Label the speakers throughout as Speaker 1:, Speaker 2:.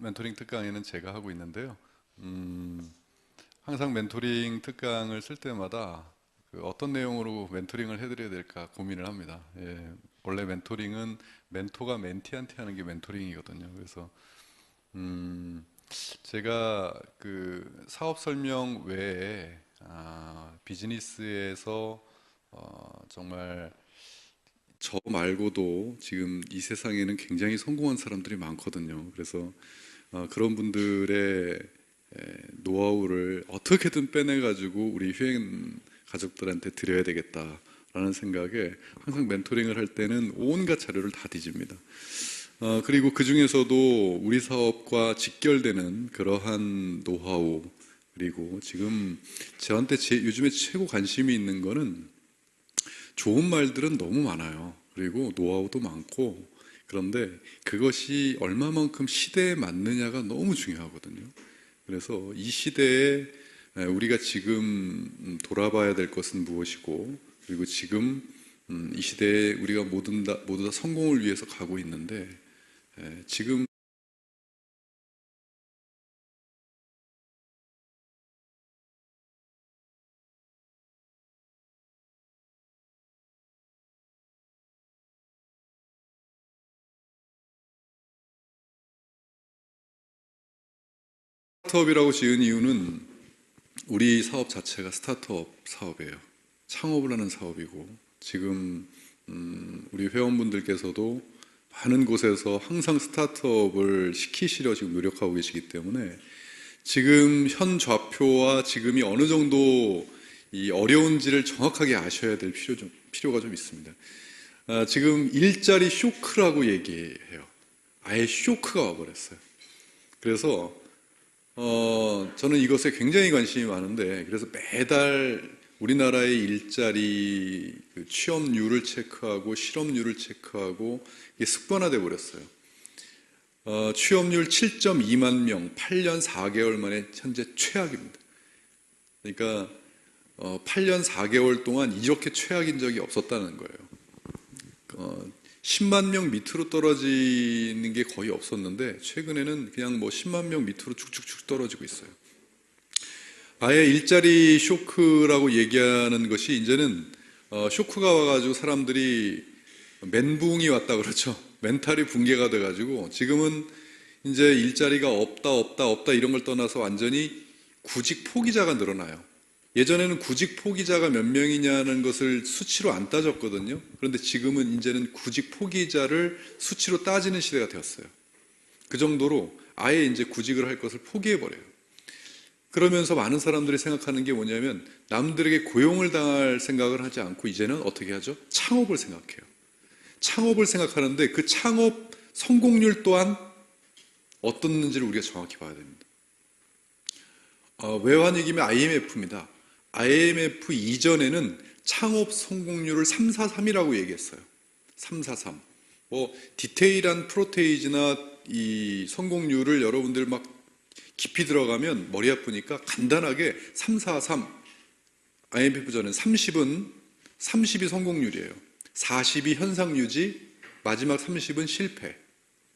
Speaker 1: 멘토링 특강에는 제가 하고 있는데요. 항상 멘토링 특강을 쓸 때마다 그 어떤 내용으로 멘토링을 해드려야 될까 고민을 합니다. 예, 원래 멘토링은 멘토가 멘티한테 하는 게 멘토링이거든요. 그래서 음, 제가 그 사업 설명 외에 비즈니스에서 정말 저 말고도 지금 이 세상에는 굉장히 성공한 사람들이 많거든요. 그래서 그런 분들의 노하우를 어떻게든 빼내가지고 우리 휴행 가족들한테 드려야 되겠다라는 생각에 항상 멘토링을 할 때는 온갖 자료를 다 뒤집니다. 그리고 그 중에서도 우리 사업과 직결되는 그러한 노하우, 그리고 지금 저한테 요즘에 최고 관심이 있는 거는 좋은 말들은 너무 많아요. 그리고 노하우도 많고, 그런데 그것이 얼마만큼 시대에 맞느냐가 너무 중요하거든요. 그래서 이 시대에 우리가 지금 돌아봐야 될 것은 무엇이고, 그리고 지금 이 시대에 우리가 모두 다 성공을 위해서 가고 있는데, 지금 스타트업이라고 지은 이유는 우리 사업 자체가 스타트업 사업이에요. 창업을 하는 사업이고, 지금 우리 회원분들께서도 많은 곳에서 항상 스타트업을 시키시려 지금 노력하고 계시기 때문에 지금 현 좌표와 지금이 어느 정도 이 어려운지를 정확하게 아셔야 될 필요가 좀 있습니다. 지금 일자리 쇼크라고 얘기해요. 아예 쇼크가 와버렸어요. 그래서 저는 이것에 굉장히 관심이 많은데, 그래서 매달 우리나라의 일자리 그 취업률을 체크하고 실업률을 체크하고 이게 습관화돼 버렸어요. 취업률 7.2만 명, 8년 4개월 만에 현재 최악입니다. 그러니까 8년 4개월 동안 이렇게 최악인 적이 없었다는 거예요. 10만 명 밑으로 떨어지는 게 거의 없었는데 최근에는 그냥 뭐 10만 명 밑으로 쭉쭉쭉 떨어지고 있어요. 아예 일자리 쇼크라고 얘기하는 것이 이제는 쇼크가 와가지고 사람들이 멘붕이 왔다 그러죠. 멘탈이 붕괴가 돼가지고 지금은 이제 일자리가 없다 이런 걸 떠나서 완전히 구직 포기자가 늘어나요. 예전에는 구직 포기자가 몇 명이냐는 것을 수치로 안 따졌거든요. 그런데 지금은 이제는 구직 포기자를 수치로 따지는 시대가 되었어요. 그 정도로 아예 이제 구직을 할 것을 포기해버려요. 그러면서 많은 사람들이 생각하는 게 뭐냐면 남들에게 고용을 당할 생각을 하지 않고 이제는 어떻게 하죠? 창업을 생각해요. 창업을 생각하는데 그 창업 성공률 또한 어떻는지를 우리가 정확히 봐야 됩니다. 외환위기면 IMF입니다. IMF 이전에는 창업 성공률을 343이라고 얘기했어요. 343. 뭐 디테일한 프로테이지나 이 성공률을 여러분들 막 깊이 들어가면 머리 아프니까 간단하게 343. IMF 전엔 30이 성공률이에요. 40이 현상 유지, 마지막 30은 실패.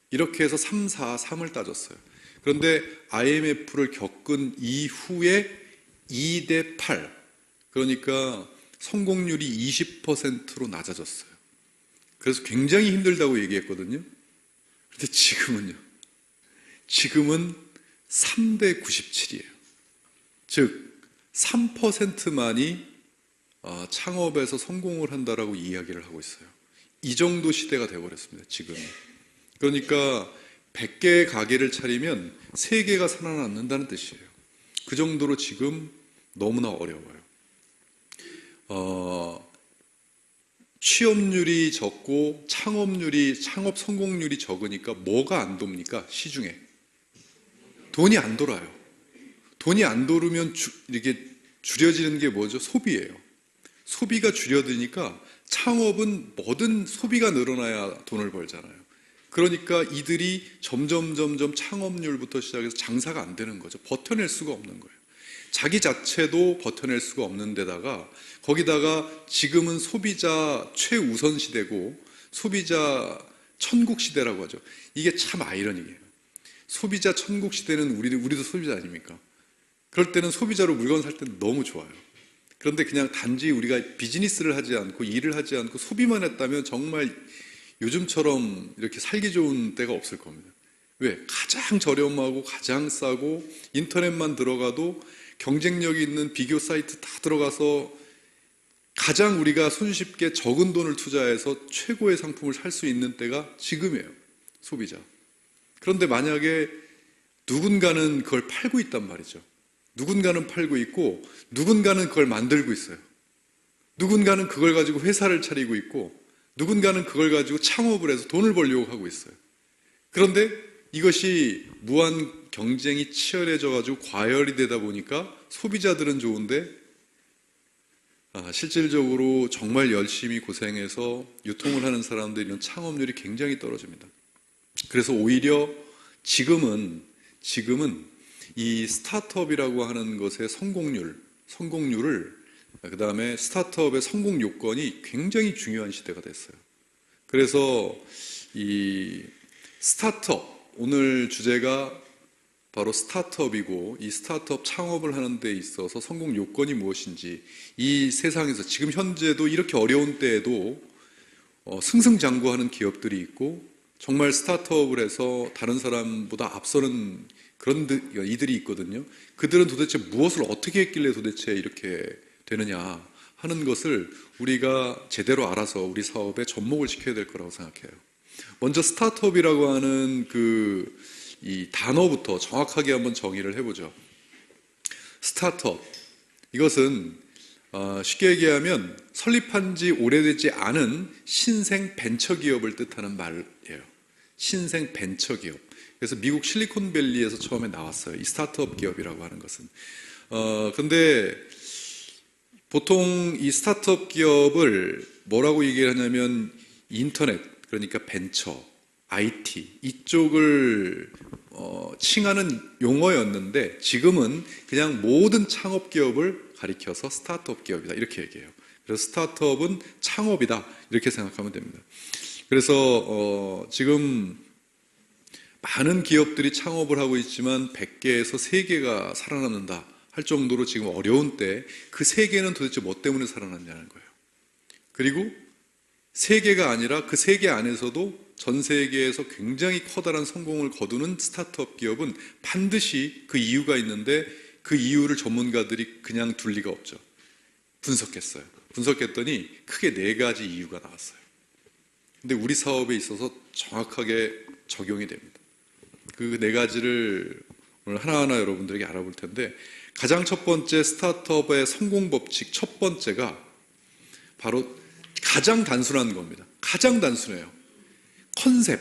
Speaker 1: 이렇게 해서 3, 4, 3을 따졌어요. 그런데 IMF를 겪은 이후에 2대 8, 그러니까 성공률이 20%로 낮아졌어요. 그래서 굉장히 힘들다고 얘기했거든요. 그런데 지금은 3대 97이에요. 즉 3%만이 창업에서 성공을 한다라고 이야기를 하고 있어요. 이 정도 시대가 되어버렸습니다. 지금. 그러니까 100개의 가게를 차리면 3개가 살아남는다는 뜻이에요. 그 정도로 지금 너무나 어려워요. 취업률이 적고 창업 성공률이 적으니까 뭐가 안 돕니까? 시중에. 돈이 안 돌아요. 돈이 안 돌으면 이렇게 줄여지는 게 뭐죠? 소비예요. 소비가 줄여드니까 창업은 뭐든 소비가 늘어나야 돈을 벌잖아요. 그러니까 이들이 점점 창업률부터 시작해서 장사가 안 되는 거죠. 버텨낼 수가 없는 거예요. 자기 자체도 버텨낼 수가 없는 데다가 거기다가 지금은 소비자 최우선 시대고 소비자 천국 시대라고 하죠. 이게 참 아이러니해요. 소비자 천국 시대는 우리도 소비자 아닙니까? 그럴 때는 소비자로 물건 살 때는 너무 좋아요. 그런데 그냥 단지 우리가 비즈니스를 하지 않고 일을 하지 않고 소비만 했다면 정말 요즘처럼 이렇게 살기 좋은 때가 없을 겁니다. 왜? 가장 저렴하고 가장 싸고 인터넷만 들어가도 경쟁력이 있는 비교 사이트 다 들어가서 가장 우리가 손쉽게 적은 돈을 투자해서 최고의 상품을 살 수 있는 때가 지금이에요. 소비자. 그런데 만약에 누군가는 그걸 팔고 있단 말이죠. 누군가는 팔고 있고 누군가는 그걸 만들고 있어요. 누군가는 그걸 가지고 회사를 차리고 있고 누군가는 그걸 가지고 창업을 해서 돈을 벌려고 하고 있어요. 그런데 이것이 무한 경쟁이 치열해져 가지고 과열이 되다 보니까 소비자들은 좋은데 실질적으로 정말 열심히 고생해서 유통을 하는 사람들은 창업률이 굉장히 떨어집니다. 그래서 오히려 지금은 이 스타트업이라고 하는 것의 성공률을 그 다음에 스타트업의 성공 요건이 굉장히 중요한 시대가 됐어요. 그래서 이 스타트업, 오늘 주제가 바로 스타트업이고 이 스타트업 창업을 하는 데 있어서 성공 요건이 무엇인지 이 세상에서 지금 현재도 이렇게 어려운 때에도 승승장구하는 기업들이 있고 정말 스타트업을 해서 다른 사람보다 앞서는 그런 이들이 있거든요. 그들은 도대체 무엇을 어떻게 했길래 도대체 이렇게 되느냐 하는 것을 우리가 제대로 알아서 우리 사업에 접목을 시켜야 될 거라고 생각해요. 먼저 스타트업이라고 하는 이 단어부터 정확하게 한번 정의를 해보죠. 스타트업, 이것은 쉽게 얘기하면 설립한 지 오래되지 않은 신생 벤처기업을 뜻하는 말이에요. 신생 벤처기업. 그래서 미국 실리콘밸리에서 처음에 나왔어요. 이 스타트업 기업이라고 하는 것은. 근데 보통 이 스타트업 기업을 뭐라고 얘기를 하냐면 인터넷, 그러니까 벤처, IT 이쪽을 칭하는 용어였는데 지금은 그냥 모든 창업 기업을 가리켜서 스타트업 기업이다 이렇게 얘기해요. 그래서 스타트업은 창업이다 이렇게 생각하면 됩니다. 그래서 지금 많은 기업들이 창업을 하고 있지만 100개에서 3개가 살아남는다 할 정도로 지금 어려운 때 그 3개는 도대체 뭐 때문에 살아났냐는 거예요. 그리고 3개가 아니라 그 3개 안에서도 전 세계에서 굉장히 커다란 성공을 거두는 스타트업 기업은 반드시 그 이유가 있는데 그 이유를 전문가들이 그냥 둘 리가 없죠. 분석했어요. 분석했더니 크게 4가지 이유가 나왔어요. 근데 우리 사업에 있어서 정확하게 적용이 됩니다. 그 4가지를 오늘 하나하나 여러분들에게 알아볼 텐데 가장 첫 번째 스타트업의 성공 법칙 첫 번째가 바로 가장 단순한 겁니다. 가장 단순해요. 컨셉.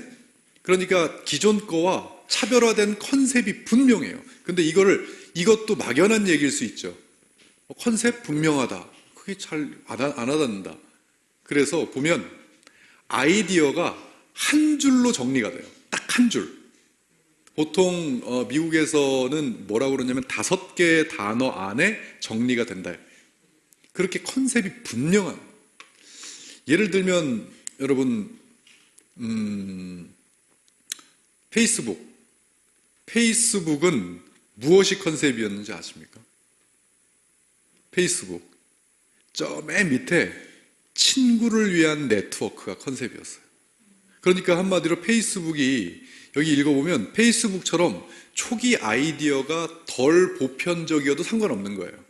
Speaker 1: 그러니까 기존 거와 차별화된 컨셉이 분명해요. 근데 이것도 막연한 얘기일 수 있죠. 컨셉 분명하다. 그게 잘 안 와닿는다. 그래서 보면 아이디어가 한 줄로 정리가 돼요. 딱 한 줄. 보통 미국에서는 뭐라고 그러냐면 5개의 단어 안에 정리가 된다. 그렇게 컨셉이 분명한. 예를 들면 여러분 페이스북은 무엇이 컨셉이었는지 아십니까? 페이스북 저 맨 밑에 친구를 위한 네트워크가 컨셉이었어요. 그러니까 한마디로 페이스북이 여기 읽어보면 페이스북처럼 초기 아이디어가 덜 보편적이어도 상관없는 거예요.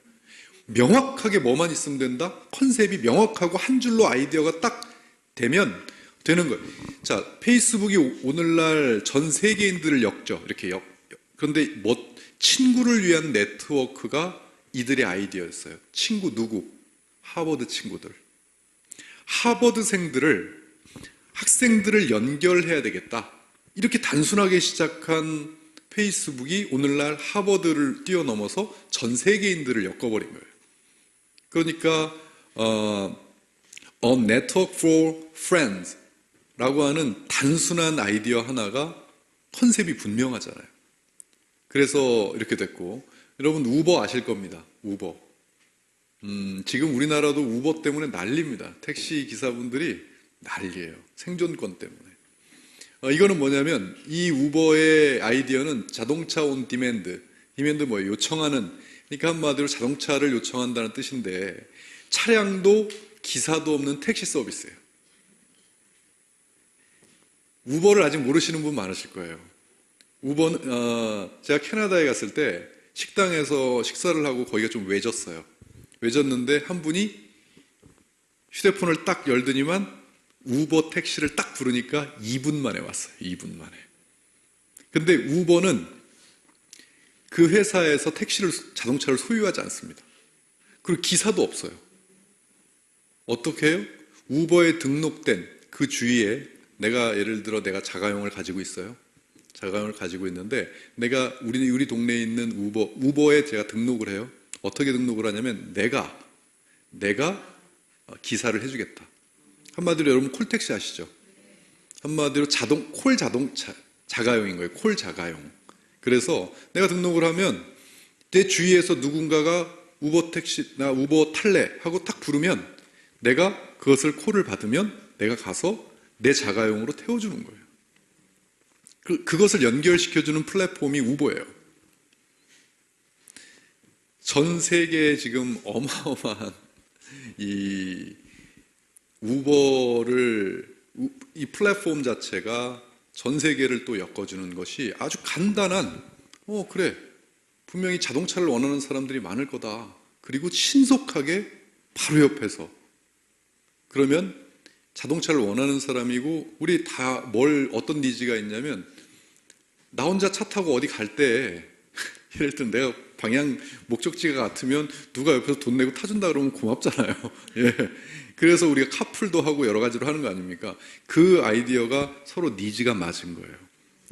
Speaker 1: 명확하게 뭐만 있으면 된다? 컨셉이 명확하고 한 줄로 아이디어가 딱 되면 되는 거예요. 자, 페이스북이 오늘날 전 세계인들을 엮죠. 이렇게 그런데 친구를 위한 네트워크가 이들의 아이디어였어요. 친구 누구? 하버드 친구들. 하버드생들을 학생들을 연결해야 되겠다. 이렇게 단순하게 시작한 페이스북이 오늘날 하버드를 뛰어넘어서 전 세계인들을 엮어버린 거예요. 그러니까 A Network for Friends 라고 하는 단순한 아이디어 하나가 컨셉이 분명하잖아요. 그래서 이렇게 됐고 여러분 우버 아실 겁니다. 우버. 지금 우리나라도 우버 때문에 난립니다. 택시 기사분들이 난리예요. 생존권 때문에. 이거는 뭐냐면 이 우버의 아이디어는 자동차 온 디맨드. 디맨드 뭐예요? 요청하는. 그러니까 한마디로 자동차를 요청한다는 뜻인데 차량도 기사도 없는 택시 서비스예요. 우버를 아직 모르시는 분 많으실 거예요. 우버는 제가 캐나다에 갔을 때 식당에서 식사를 하고 거기가 좀 외졌어요. 외졌는데 한 분이 휴대폰을 딱 열더니만 우버 택시를 딱 부르니까 2분 만에 왔어요. 2분 만에. 근데 우버는 그 회사에서 자동차를 소유하지 않습니다. 그리고 기사도 없어요. 어떻게 해요? 우버에 등록된 그 주위에 예를 들어 내가 자가용을 가지고 있어요. 자가용을 가지고 있는데 우리 동네에 있는 우버에 제가 등록을 해요. 어떻게 등록을 하냐면 내가 기사를 해주겠다. 한마디로 여러분 콜택시 아시죠? 한마디로 콜 자동차 자가용인 거예요. 콜 자가용. 그래서 내가 등록을 하면 내 주위에서 누군가가 우버 택시 나 우버 탈래 하고 딱 부르면 내가 그것을 콜을 받으면 내가 가서 내 자가용으로 태워주는 거예요. 그것을 연결시켜주는 플랫폼이 우버예요. 전 세계에 지금 어마어마한 이 우버를 이 플랫폼 자체가 전 세계를 또 엮어주는 것이 아주 간단한 그래 분명히 자동차를 원하는 사람들이 많을 거다. 그리고 신속하게 바로 옆에서 그러면 자동차를 원하는 사람이고 우리 다 어떤 니즈가 있냐면 나 혼자 차 타고 어디 갈 때 예를 들면 내가 목적지가 같으면 누가 옆에서 돈 내고 타준다 그러면 고맙잖아요. 예. 그래서 우리가 카풀도 하고 여러 가지로 하는 거 아닙니까? 그 아이디어가 서로 니즈가 맞은 거예요.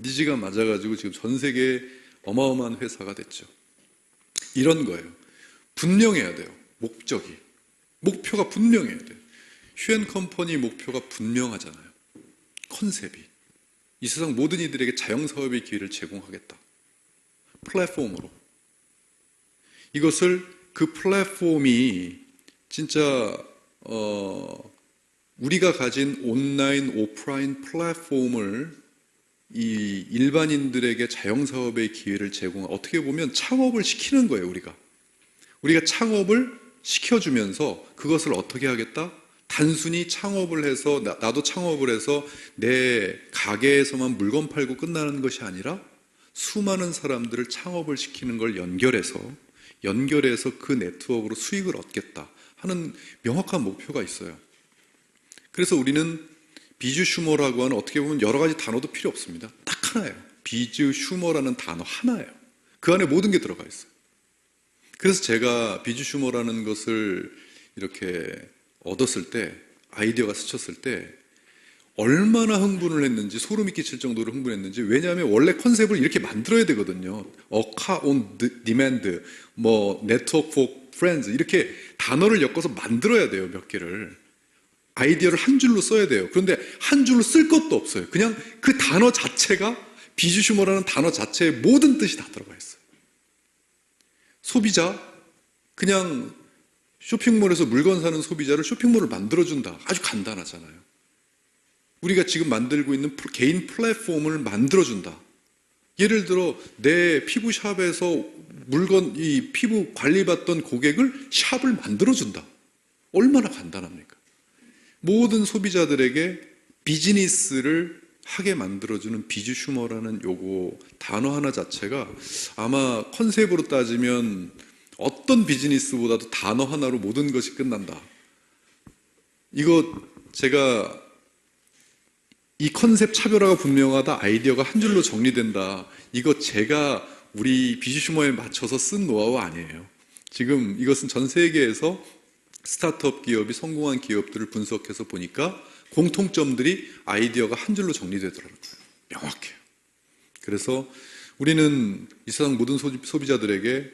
Speaker 1: 니즈가 맞아가지고 지금 전 세계에 어마어마한 회사가 됐죠. 이런 거예요. 분명해야 돼요. 목표가 분명해야 돼요. 휴앤컴퍼니 목표가 분명하잖아요. 컨셉이. 이 세상 모든 이들에게 자영사업의 기회를 제공하겠다. 플랫폼으로. 이것을 그 플랫폼이 진짜 우리가 가진 온라인, 오프라인 플랫폼을 이 일반인들에게 자영사업의 기회를 어떻게 보면 창업을 시키는 거예요, 우리가 창업을 시켜주면서 그것을 어떻게 하겠다? 단순히 창업을 해서 나도 창업을 해서 내 가게에서만 물건 팔고 끝나는 것이 아니라 수많은 사람들을 창업을 시키는 걸 연결해서 그 네트워크로 수익을 얻겠다 하는 명확한 목표가 있어요. 그래서 우리는 비주 슈머라고 하는 어떻게 보면 여러 가지 단어도 필요 없습니다. 딱 하나예요. 비주 슈머라는 단어 하나예요. 그 안에 모든 게 들어가 있어요. 그래서 제가 비주 슈머라는 것을 이렇게 얻었을 때, 아이디어가 스쳤을 때 얼마나 흥분을 했는지, 소름이 끼칠 정도로 흥분했는지. 왜냐하면 원래 컨셉을 이렇게 만들어야 되거든요. car on demand, network for friends 이렇게 단어를 엮어서 만들어야 돼요. 몇 개를. 아이디어를 한 줄로 써야 돼요. 그런데 한 줄로 쓸 것도 없어요. 그냥 그 단어 자체가 비주 슈머라는 단어 자체에 모든 뜻이 다 들어가 있어요. 소비자, 그냥 쇼핑몰에서 물건 사는 소비자를 쇼핑몰을 만들어준다. 아주 간단하잖아요. 우리가 지금 만들고 있는 개인 플랫폼을 만들어준다. 예를 들어 내 피부샵에서 피부 관리받던 고객을 샵을 만들어준다. 얼마나 간단합니까? 모든 소비자들에게 비즈니스를 하게 만들어주는 비주 슈머라는 단어 하나 자체가 아마 컨셉으로 따지면 어떤 비즈니스보다도 단어 하나로 모든 것이 끝난다. 이거 제가 이 컨셉 차별화가 분명하다, 아이디어가 한 줄로 정리된다. 이거 제가 우리 비주 슈머에 맞춰서 쓴 노하우 아니에요. 지금 이것은 전 세계에서 스타트업 기업이 성공한 기업들을 분석해서 보니까 공통점들이 아이디어가 한 줄로 정리되더라고요. 명확해요. 그래서 우리는 이 세상 모든 소비자들에게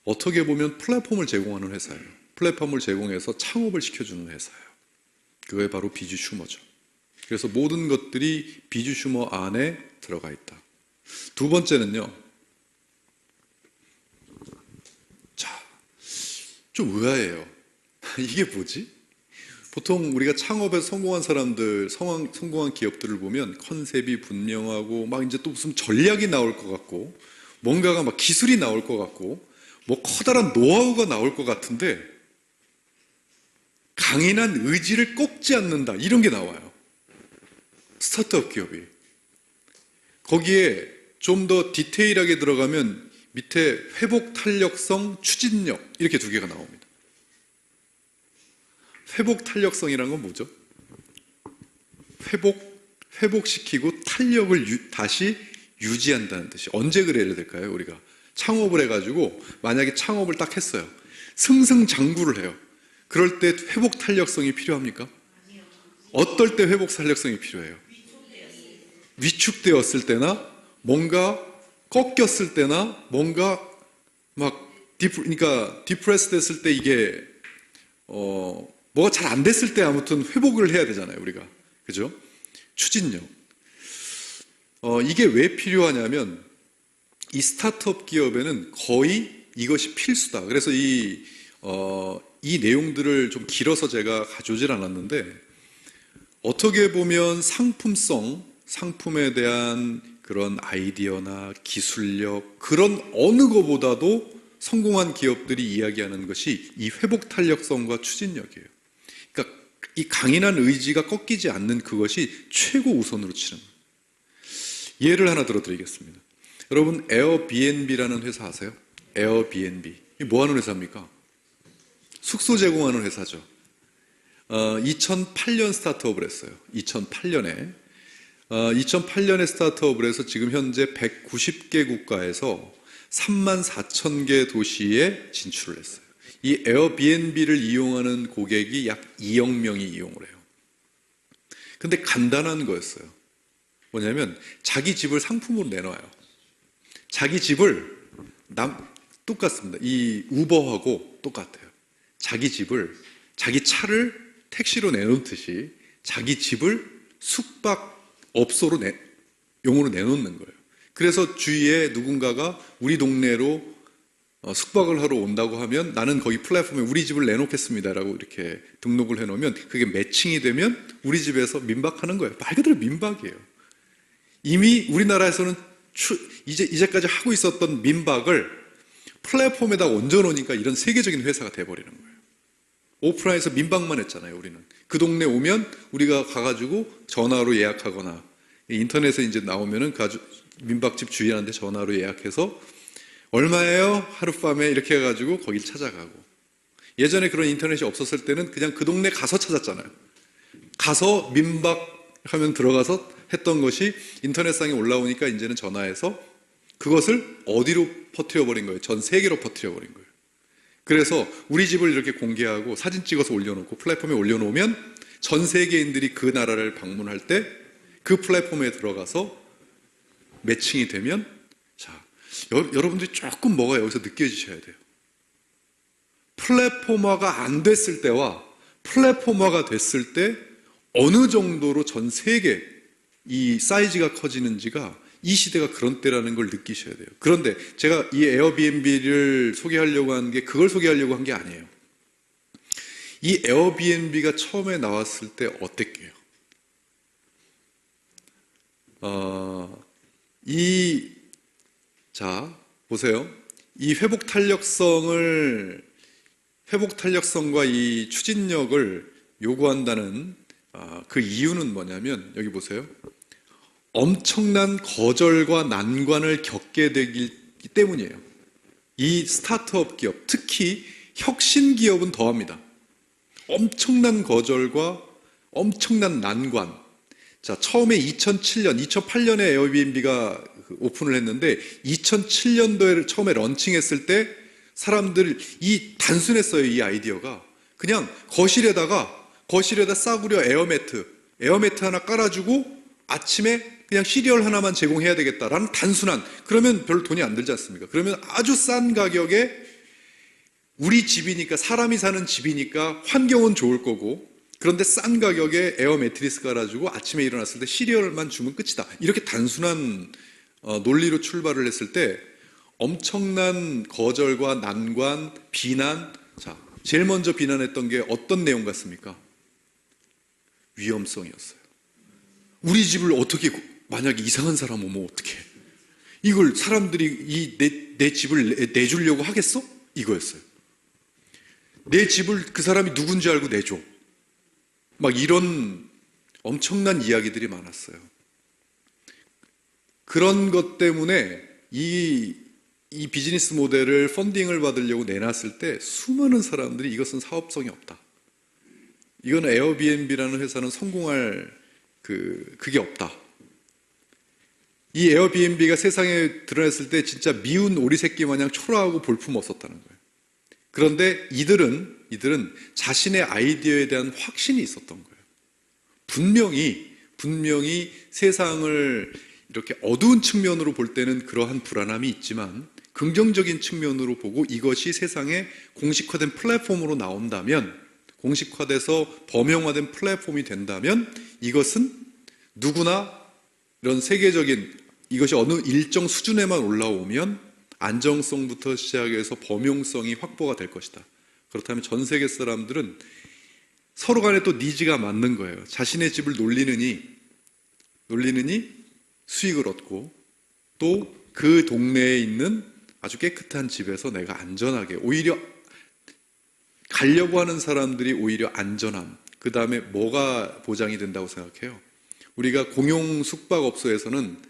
Speaker 1: 어떻게 보면 플랫폼을 제공하는 회사예요. 플랫폼을 제공해서 창업을 시켜주는 회사예요. 그게 바로 비주 슈머죠. 그래서 모든 것들이 비주 슈머 안에 들어가 있다. 두 번째는요. 자, 좀 의아해요. 이게 뭐지? 보통 우리가 창업에서 성공한 사람들, 성공한 기업들을 보면 컨셉이 분명하고 막 이제 또 무슨 전략이 나올 것 같고 뭔가가 막 기술이 나올 것 같고 뭐 커다란 노하우가 나올 것 같은데 강인한 의지를 꺾지 않는다 이런 게 나와요. 스타트업 기업이. 거기에 좀 더 디테일하게 들어가면 밑에 회복 탄력성, 추진력 이렇게 두 개가 나옵니다. 회복 탄력성이란 건 뭐죠? 회복시키고 탄력을 다시 유지한다는 뜻이. 언제 그래야 될까요? 우리가 창업을 해가지고 만약에 창업을 딱 했어요. 승승장구를 해요. 그럴 때 회복 탄력성이 필요합니까? 어떨 때 회복 탄력성이 필요해요? 위축되었을 때나 뭔가 꺾였을 때나 뭔가 막 그러니까 디프레스 됐을 때 이게 뭐가 잘 안 됐을 때 아무튼 회복을 해야 되잖아요, 우리가. 그죠? 추진력. 이게 왜 필요하냐면 이 스타트업 기업에는 거의 이것이 필수다. 그래서 이 내용들을 좀 길어서 제가 가져오질 않았는데 어떻게 보면 상품에 대한 그런 아이디어나 기술력 그런 어느 것보다도 성공한 기업들이 이야기하는 것이 이 회복 탄력성과 추진력이에요. 그러니까 이 강인한 의지가 꺾이지 않는 그것이 최고 우선으로 치는 거예요. 예를 하나 들어드리겠습니다. 여러분 에어비앤비라는 회사 아세요? 에어비앤비. 이게 뭐 하는 회사입니까? 숙소 제공하는 회사죠. 2008년 스타트업을 했어요. 2008년에 스타트업을 해서 지금 현재 190개 국가에서 34,000개 도시에 진출을 했어요. 이 에어비앤비를 이용하는 고객이 약 2억 명이 이용을 해요. 근데 간단한 거였어요. 뭐냐면 자기 집을 상품으로 내놔요. 자기 집을 똑같습니다. 이 우버하고 똑같아요. 자기 차를 택시로 내놓듯이 자기 집을 숙박업소로 용으로 내놓는 거예요. 그래서 주위에 누군가가 우리 동네로 숙박을 하러 온다고 하면 나는 거기 플랫폼에 우리 집을 내놓겠습니다라고 이렇게 등록을 해놓으면 그게 매칭이 되면 우리 집에서 민박하는 거예요. 말 그대로 민박이에요. 이미 우리나라에서는 이제까지 하고 있었던 민박을 플랫폼에다 얹어놓으니까 이런 세계적인 회사가 돼버리는 거예요. 오프라인에서 민박만 했잖아요, 우리는. 그 동네 오면 우리가 가가지고 전화로 예약하거나 인터넷에 이제 나오면은 민박집 주인한테 전화로 예약해서 얼마예요? 하룻밤에 이렇게 해가지고 거길 찾아가고. 예전에 그런 인터넷이 없었을 때는 그냥 그 동네 가서 찾았잖아요. 가서 민박하면 들어가서 했던 것이 인터넷상에 올라오니까 이제는 전화해서 그것을 어디로 퍼뜨려버린 거예요? 전 세계로 퍼뜨려버린 거예요. 그래서 우리 집을 이렇게 공개하고 사진 찍어서 올려놓고 플랫폼에 올려놓으면 전 세계인들이 그 나라를 방문할 때 그 플랫폼에 들어가서 매칭이 되면 자, 여러분들이 조금 뭐가 여기서 느껴지셔야 돼요. 플랫폼화가 안 됐을 때와 플랫폼화가 됐을 때 어느 정도로 전 세계 이 사이즈가 커지는지가 이 시대가 그런 때라는 걸 느끼셔야 돼요. 그런데 제가 이 에어비앤비를 소개하려고 한 게 그걸 소개하려고 한 게 아니에요. 이 에어비앤비가 처음에 나왔을 때 어땠게요? 자, 보세요. 이 회복 탄력성과 이 추진력을 요구한다는 그 이유는 뭐냐면 여기 보세요. 엄청난 거절과 난관을 겪게 되기 때문이에요. 이 스타트업 기업, 특히 혁신 기업은 더합니다. 엄청난 거절과 엄청난 난관. 자, 처음에 2008년에 에어비앤비가 오픈을 했는데 2007년도에 처음에 런칭했을 때 사람들이 단순했어요. 이 아이디어가 그냥 거실에다 싸구려 에어매트 하나 깔아주고 아침에 그냥 시리얼 하나만 제공해야 되겠다라는 단순한, 그러면 별로 돈이 안 들지 않습니까? 그러면 아주 싼 가격에 우리 집이니까, 사람이 사는 집이니까 환경은 좋을 거고, 그런데 싼 가격에 에어 매트리스 깔아주고 아침에 일어났을 때 시리얼만 주면 끝이다. 이렇게 단순한 논리로 출발을 했을 때 엄청난 거절과 난관, 비난. 자, 제일 먼저 비난했던 게 어떤 내용 같습니까? 위험성이었어요. 우리 집을 어떻게, 만약에 이상한 사람 오면 어떡해? 이걸 사람들이 내 집을 내주려고 하겠어? 이거였어요. 내 집을 그 사람이 누군지 알고 내줘. 막 이런 엄청난 이야기들이 많았어요. 그런 것 때문에 이 비즈니스 모델을 펀딩을 받으려고 내놨을 때 수많은 사람들이 이것은 사업성이 없다. 이건 에어비앤비라는 회사는 성공할 그게 없다. 이 에어비앤비가 세상에 드러냈을 때 진짜 미운 오리새끼 마냥 초라하고 볼품 없었다는 거예요. 그런데 이들은 자신의 아이디어에 대한 확신이 있었던 거예요. 분명히 세상을 이렇게 어두운 측면으로 볼 때는 그러한 불안함이 있지만 긍정적인 측면으로 보고 이것이 세상에 공식화된 플랫폼으로 나온다면, 공식화돼서 범용화된 플랫폼이 된다면 이것은 누구나 이런 세계적인, 이것이 어느 일정 수준에만 올라오면 안정성부터 시작해서 범용성이 확보가 될 것이다. 그렇다면 전 세계 사람들은 서로 간에 또 니즈가 맞는 거예요. 자신의 집을 놀리느니 수익을 얻고, 또 그 동네에 있는 아주 깨끗한 집에서 내가 안전하게, 오히려 가려고 하는 사람들이 오히려 안전함, 그 다음에 뭐가 보장이 된다고 생각해요? 우리가 공용 숙박업소에서는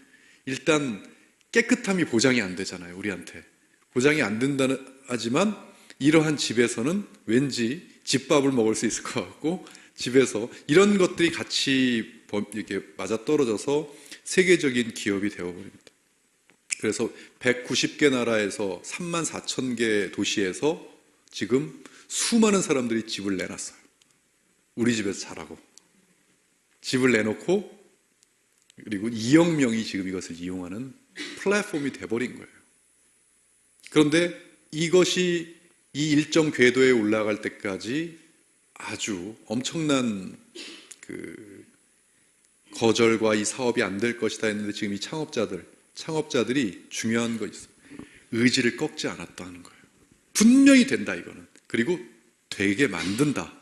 Speaker 1: 일단 깨끗함이 보장이 안 되잖아요. 우리한테 보장이 안 된다는 하지만 이러한 집에서는 왠지 집밥을 먹을 수 있을 것 같고, 집에서 이런 것들이 같이 이렇게 맞아떨어져서 세계적인 기업이 되어버립니다. 그래서 190개 나라에서 34,000개 도시에서 지금 수많은 사람들이 집을 내놨어요. 우리 집에서 자라고 집을 내놓고, 그리고 2억 명이 지금 이것을 이용하는 플랫폼이 돼버린 거예요. 그런데 이것이 이 일정 궤도에 올라갈 때까지 아주 엄청난 거절과 이 사업이 안 될 것이다 했는데, 지금 이 창업자들이 중요한 거 있어요. 의지를 꺾지 않았다는 거예요. 분명히 된다, 이거는. 그리고 되게 만든다.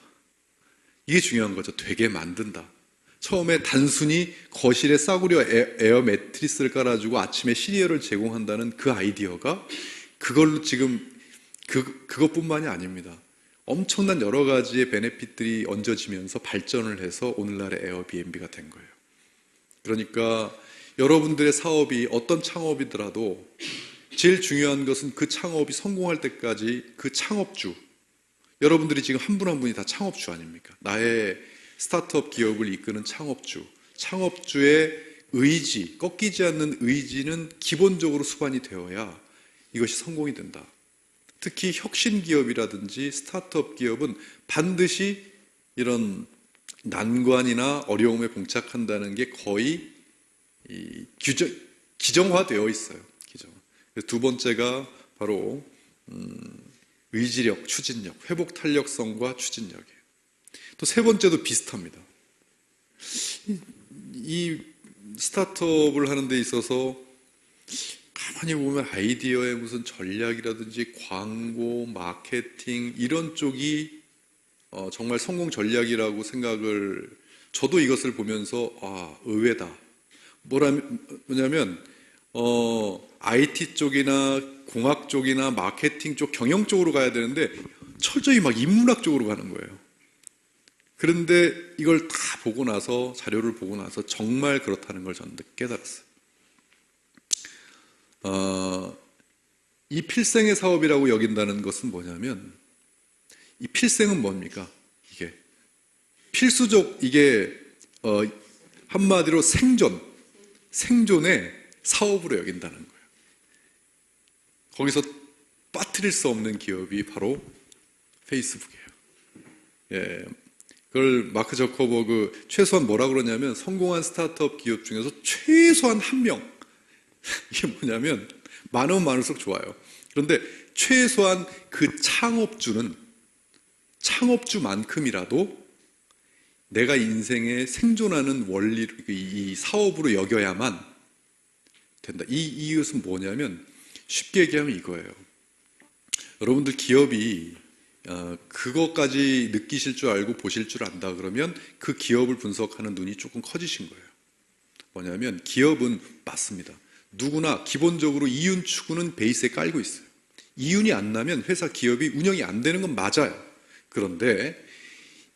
Speaker 1: 이게 중요한 거죠. 되게 만든다. 처음에 단순히 거실에 싸구려 에어 매트리스를 깔아주고 아침에 시리얼을 제공한다는 그 아이디어가, 그걸로 지금 그것뿐만이 아닙니다. 엄청난 여러 가지의 베네핏들이 얹어지면서 발전을 해서 오늘날의 에어비앤비가 된 거예요. 그러니까 여러분들의 사업이 어떤 창업이더라도 제일 중요한 것은 그 창업이 성공할 때까지 그 창업주, 여러분들이 지금 한 분 한 분이 다 창업주 아닙니까? 나의 스타트업 기업을 이끄는 창업주의 의지, 꺾이지 않는 의지는 기본적으로 수반이 되어야 이것이 성공이 된다. 특히 혁신 기업이라든지 스타트업 기업은 반드시 이런 난관이나 어려움에 봉착한다는 게 거의 기정화되어 있어요. 두 번째가 바로 의지력, 추진력, 회복 탄력성과 추진력이에요. 또 세 번째도 비슷합니다. 이 스타트업을 하는 데 있어서 가만히 보면 아이디어의 무슨 전략이라든지 광고, 마케팅 이런 쪽이 정말 성공 전략이라고 생각을, 저도 이것을 보면서 의외다. 뭐냐면 IT 쪽이나 공학 쪽이나 마케팅 쪽, 경영 쪽으로 가야 되는데 철저히 막 인문학 쪽으로 가는 거예요. 그런데 이걸 다 보고 나서, 자료를 보고 나서 정말 그렇다는 걸 저는 깨달았어요. 이 필생의 사업이라고 여긴다는 것은 뭐냐면, 이 필생은 뭡니까? 이게 필수적, 이게 한마디로 생존의 사업으로 여긴다는 거예요. 거기서 빠뜨릴 수 없는 기업이 바로 페이스북이에요. 예, 그걸 마크 저커버그 최소한 뭐라 그러냐면, 성공한 스타트업 기업 중에서 최소한 한 명, 이게 뭐냐면 많으면 많을수록 좋아요. 그런데 최소한 그 창업주만큼이라도 내가 인생에 생존하는 원리로, 이 사업으로 여겨야만 된다. 이것은 뭐냐면, 쉽게 얘기하면 이거예요. 여러분들 기업이 그것까지 느끼실 줄 알고 보실 줄 안다 그러면 그 기업을 분석하는 눈이 조금 커지신 거예요. 뭐냐면 기업은 맞습니다. 누구나 기본적으로 이윤 추구는 베이스에 깔고 있어요. 이윤이 안 나면 회사 기업이 운영이 안 되는 건 맞아요. 그런데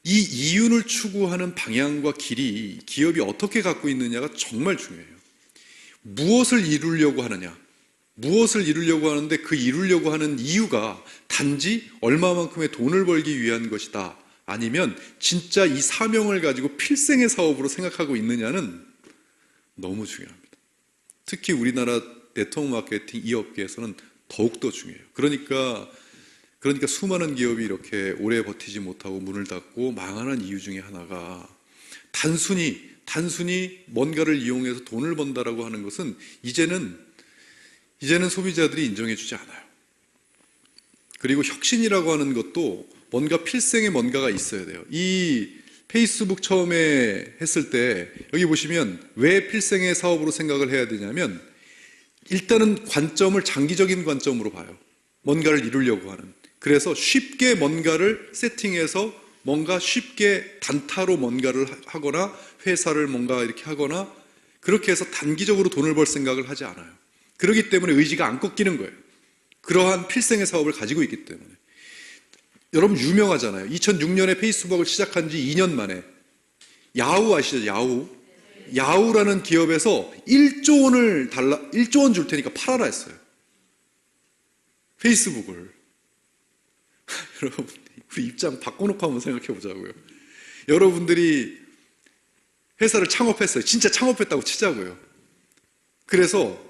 Speaker 1: 이 이윤을 추구하는 방향과 길이 기업이 어떻게 갖고 있느냐가 정말 중요해요. 무엇을 이루려고 하느냐, 무엇을 이루려고 하는데 그 이루려고 하는 이유가 단지 얼마만큼의 돈을 벌기 위한 것이다, 아니면 진짜 이 사명을 가지고 필생의 사업으로 생각하고 있느냐는 너무 중요합니다. 특히 우리나라 네트워크 마케팅 이 업계에서는 더욱더 중요해요. 그러니까 수많은 기업이 이렇게 오래 버티지 못하고 문을 닫고 망하는 이유 중에 하나가 단순히 뭔가를 이용해서 돈을 번다라고 하는 것은 이제는 소비자들이 인정해 주지 않아요. 그리고 혁신이라고 하는 것도 뭔가 필생에 뭔가가 있어야 돼요. 이 페이스북 처음에 했을 때 여기 보시면 왜 필생의 사업으로 생각을 해야 되냐면 일단은 관점을 장기적인 관점으로 봐요. 뭔가를 이루려고 하는. 그래서 쉽게 뭔가를 세팅해서 뭔가 쉽게 단타로 뭔가를 하거나 회사를 뭔가 이렇게 하거나 그렇게 해서 단기적으로 돈을 벌 생각을 하지 않아요. 그렇기 때문에 의지가 안 꺾이는 거예요. 그러한 필생의 사업을 가지고 있기 때문에. 여러분 유명하잖아요. 2006년에 페이스북을 시작한 지 2년 만에 야후 아시죠? 야후라는 기업에서 1조 원 줄 테니까 팔아라 했어요. 페이스북을. 여러분, 우리 입장 바꿔놓고 한번 생각해 보자고요. 여러분들이 회사를 창업했어요. 진짜 창업했다고 치자고요. 그래서